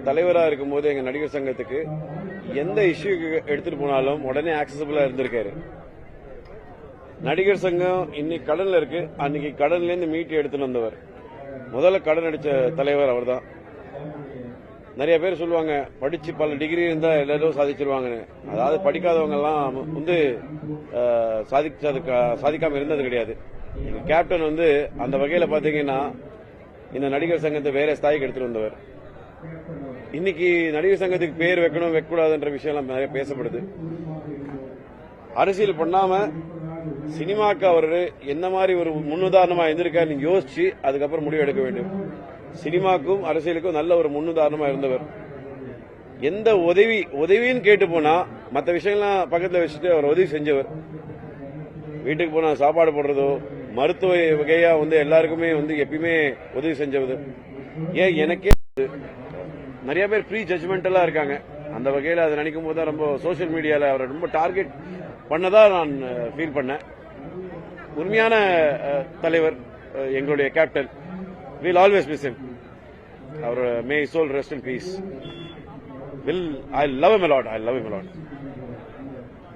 தலைவராக இருக்கும்போது எங்க நடிகர் சங்கத்துக்கு எந்த இஷ்யூ எடுத்துட்டு போனாலும் உடனே ஆக்சசபிளா இருந்திருக்காரு. நடிகர் சங்கம் இன்னைக்கு கடன்ல இருக்கு, அன்னைக்கு கடன்ல இருந்து மீட்டு எடுத்துட்டு வந்தவர். முதல்ல கடன் அடிச்ச தலைவர் அவர் தான். நிறைய பேர் சொல்லுவாங்க படிச்சு பல டிகிரி இருந்தா எல்லாரும் சாதிச்சிருவாங்கன்னு. அதாவது படிக்காதவங்க எல்லாம் வந்து சாதிக்காம இருந்தது கிடையாது. எங்க கேப்டன் வந்து அந்த வகையில பாத்தீங்கன்னா இந்த நடிகர் சங்கத்தை வேற ஸ்தாய்க்கு எடுத்துட்டு வந்தவர். இன்னைக்கு நடிகர் சங்கத்துக்கு பேர் வைக்கணும் வைக்கக்கூடாதுன்ற விஷயம் எல்லாம் நிறைய பேசப்படுது. அரசியல் பண்ணாம சினிமாக்கு அவர் என்ன மாதிரி ஒரு முன்னுதாரணமா இருந்திருக்காருன்னு யோசிச்சு அதுக்கப்புறம் முடிவு எடுக்க வேண்டும். சினிமாக்கும் அரசியலுக்கும் நல்ல ஒரு முன்னுதாரணமா இருந்தவர். எந்த உதவின்னு கேட்டு போனா மற்ற விஷயங்கள்லாம் பக்கத்தில் வச்சுட்டு அவர் உதவி செஞ்சவர். வீட்டுக்கு போனா சாப்பாடு போடுறதோ மருத்துவ வகையா வந்து எல்லாருக்குமே வந்து எப்பயுமே உதவி செஞ்சவர். ஏன் எனக்கே நிறைய பேர் ப்ரீ ஜட்ஜ்மெண்டலா இருக்காங்க. அந்த வகையில் அதை நினைக்கும் போது ரொம்ப சோசியல் மீடியால அவரை ரொம்ப டார்கெட் பண்ணதா நான் ஃபீல் பண்ணேன். உண்மையான தலைவர் எங்களுடைய captain. We'll always miss him. May his soul rest in peace. I love him a lot.